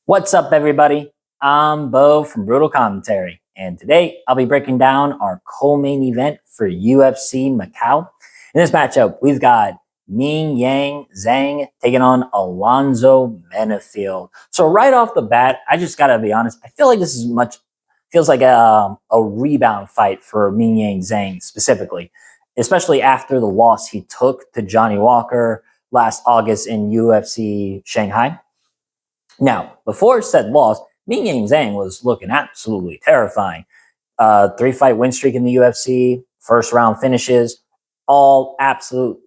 What's up, everybody? I'm Bo from Brutal Commentary, and today I'll be breaking down our co-main event for UFC Macau. In this matchup, we've got Mingyang Zhang taking on Alonzo Menifield. So right off the bat, I just gotta be honest. I feel like this is feels like a rebound fight for Mingyang Zhang specifically, especially after the loss he took to Johnny Walker last August in UFC Shanghai. Now, before said loss, Mingyang Zhang was looking absolutely terrifying. Three-fight win streak in the UFC, first round finishes, all absolute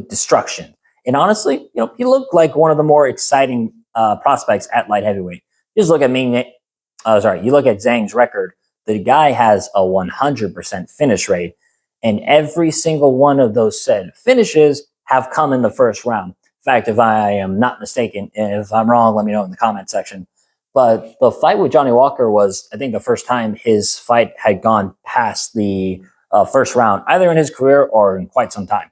destruction. And honestly, he looked like one of the more exciting prospects at light heavyweight. Just look at you look at Zhang's record. The guy has a 100% finish rate, and every single one of those said finishes have come in the first round. In fact, if I am not mistaken, and if I'm wrong, let me know in the comment section. But the fight with Johnny Walker was, I think, the first time his fight had gone past the first round, either in his career or in quite some time.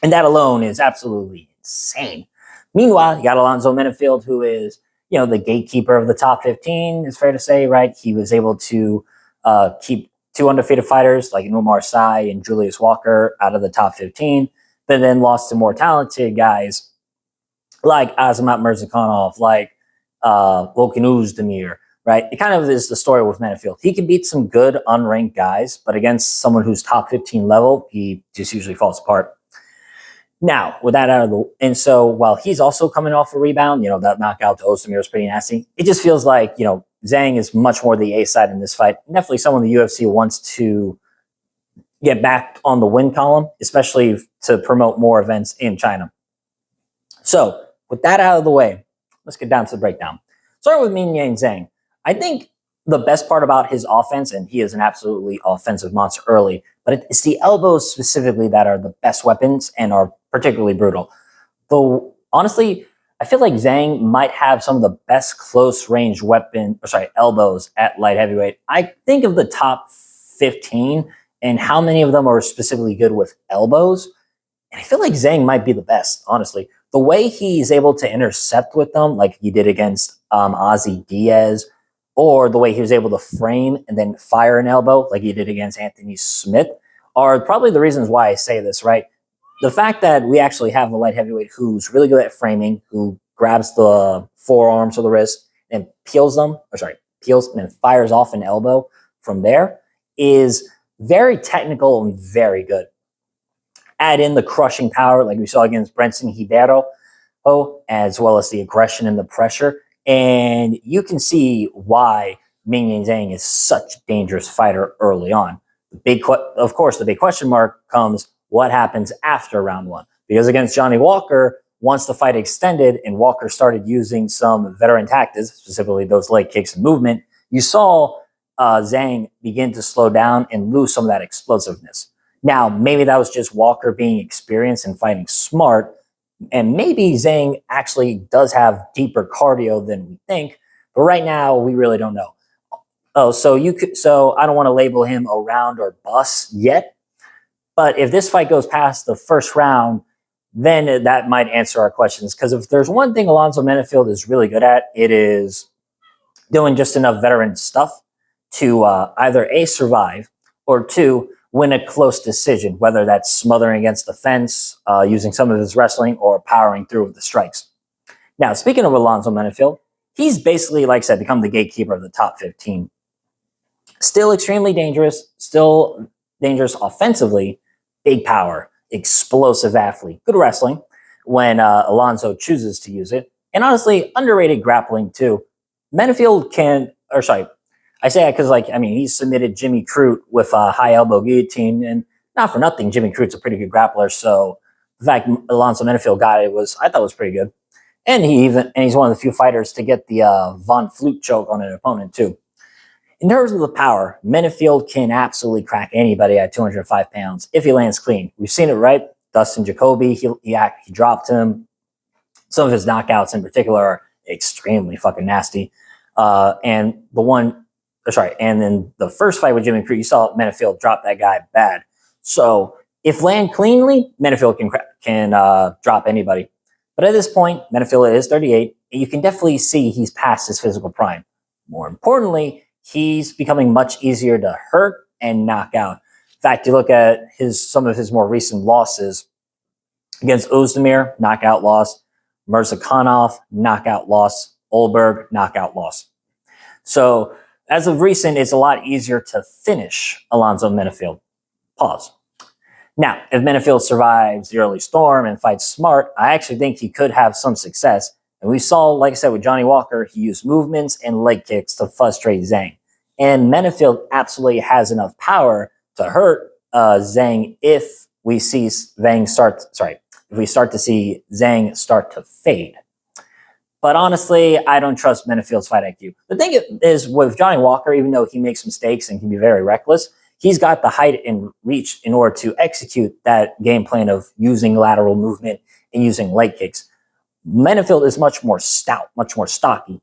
And that alone is absolutely insane. Meanwhile, you got Alonzo Menifield, who is, the gatekeeper of the top 15, it's fair to say, right? He was able to keep two undefeated fighters like Umar Sy and Julius Walker out of the top 15, but then lost to more talented guys like Azamat Mirzakhanov, like Volkan Oezdemir, right? It kind of is the story with Menifield. He can beat some good unranked guys, but against someone who's top 15 level, he just usually falls apart. Now, with that out of the and so while he's also coming off a rebound, that knockout to Oezdemir was pretty nasty. It just feels like, Zhang is much more the A side in this fight. Definitely someone the UFC wants to get back on the win column, especially to promote more events in China. So, with that out of the way, let's get down to the breakdown. Starting with Mingyang Zhang, I think the best part about his offense, and he is an absolutely offensive monster early, but it's the elbows specifically that are the best weapons and are particularly brutal. Though, honestly, I feel like Zhang might have some of the best close range elbows at light heavyweight. I think of the top 15 and how many of them are specifically good with elbows. And I feel like Zhang might be the best, honestly. The way he's able to intercept with them, like he did against Ozzy Diaz, or the way he was able to frame and then fire an elbow, like he did against Anthony Smith, are probably the reasons why I say this, right? The fact that we actually have a light heavyweight who's really good at framing, who grabs the forearms or the wrist and peels and then fires off an elbow from there is very technical and very good. Add in the crushing power like we saw against Brenson Hibero, as well as the aggression and the pressure, and you can see why Mingyang Zhang is such a dangerous fighter early on. Of course, the big question mark comes, what happens after round one? Because against Johnny Walker, once the fight extended and Walker started using some veteran tactics, specifically those leg kicks and movement, you saw Zhang begin to slow down and lose some of that explosiveness. Now, maybe that was just Walker being experienced and fighting smart, and maybe Zhang actually does have deeper cardio than we think, but right now we really don't know. So I don't want to label him a round or bust yet, but if this fight goes past the first round, then that might answer our questions. Because if there's one thing Alonzo Menifield is really good at, it is doing just enough veteran stuff to either A, survive, or two, win a close decision, whether that's smothering against the fence, using some of his wrestling, or powering through with the strikes. Now, speaking of Alonzo Menifield, he's basically, like I said, become the gatekeeper of the top 15. Still extremely dangerous, still dangerous offensively, big power, explosive athlete, good wrestling when Alonzo chooses to use it, and honestly, underrated grappling too. Menifield I say that because, he submitted Jimmy Crute with a high elbow guillotine, and not for nothing, Jimmy Crute's a pretty good grappler. So the fact Alonzo Menifield got it I thought was pretty good. And he's one of the few fighters to get the Von Flute choke on an opponent too. In terms of the power, Menifield can absolutely crack anybody at 205 pounds if he lands clean. We've seen it, right? Dustin Jacoby, he dropped him. Some of his knockouts in particular are extremely fucking nasty. And then the first fight with Jimmy Crute, you saw Menifield drop that guy bad. So if land cleanly, Menifield can drop anybody. But at this point, Menifield is 38, and you can definitely see he's past his physical prime. More importantly, he's becoming much easier to hurt and knock out. In fact, you look at some of his more recent losses against Ozdemir, knockout loss, Mirzakhanov, knockout loss, Olberg, knockout loss. So as of recent, it's a lot easier to finish Alonzo Menifield. Pause. Now, if Menifield survives the early storm and fights smart, I actually think he could have some success. And we saw, like I said, with Johnny Walker, he used movements and leg kicks to frustrate Zhang. And Menifield absolutely has enough power to hurt Zhang if we start to see Zhang start to fade. But honestly, I don't trust Menifield's fight IQ. The thing is, with Johnny Walker, even though he makes mistakes and can be very reckless, he's got the height and reach in order to execute that game plan of using lateral movement and using leg kicks. Menifield is much more stout, much more stocky.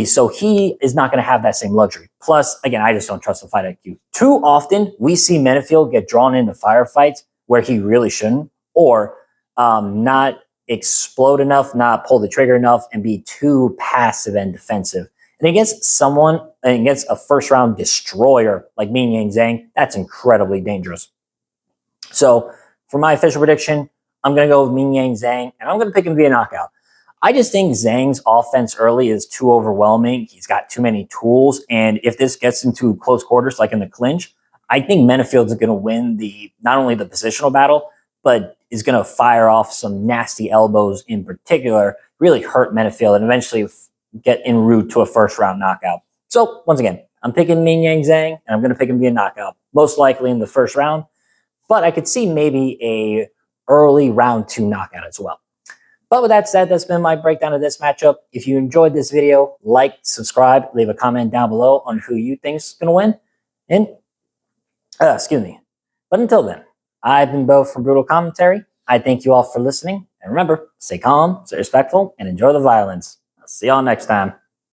So he is not going to have that same luxury. Plus, again, I just don't trust the fight IQ. Too often, we see Menifield get drawn into firefights where he really shouldn't, or not explode enough, not pull the trigger enough, and be too passive and defensive. And against a first round destroyer like Mingyang Zhang, that's incredibly dangerous. So for my official prediction, I'm going to go with Mingyang Zhang, and I'm going to pick him via knockout. I just think Zhang's offense early is too overwhelming. He's got too many tools, and if this gets into close quarters, like in the clinch, I think Menifield's going to win not only the positional battle, but is going to fire off some nasty elbows in particular, really hurt Menifield, and eventually get en route to a first round knockout. So once again, I'm picking Mingyang Zhang, and I'm going to pick him via knockout, most likely in the first round. But I could see maybe a early round 2 knockout as well. But with that said, that's been my breakdown of this matchup. If you enjoyed this video, like, subscribe, leave a comment down below on who you think is going to win. And excuse me. But until then, I've been Bo from Brutal Commentary. I thank you all for listening. And remember, stay calm, stay respectful, and enjoy the violence. I'll see y'all next time.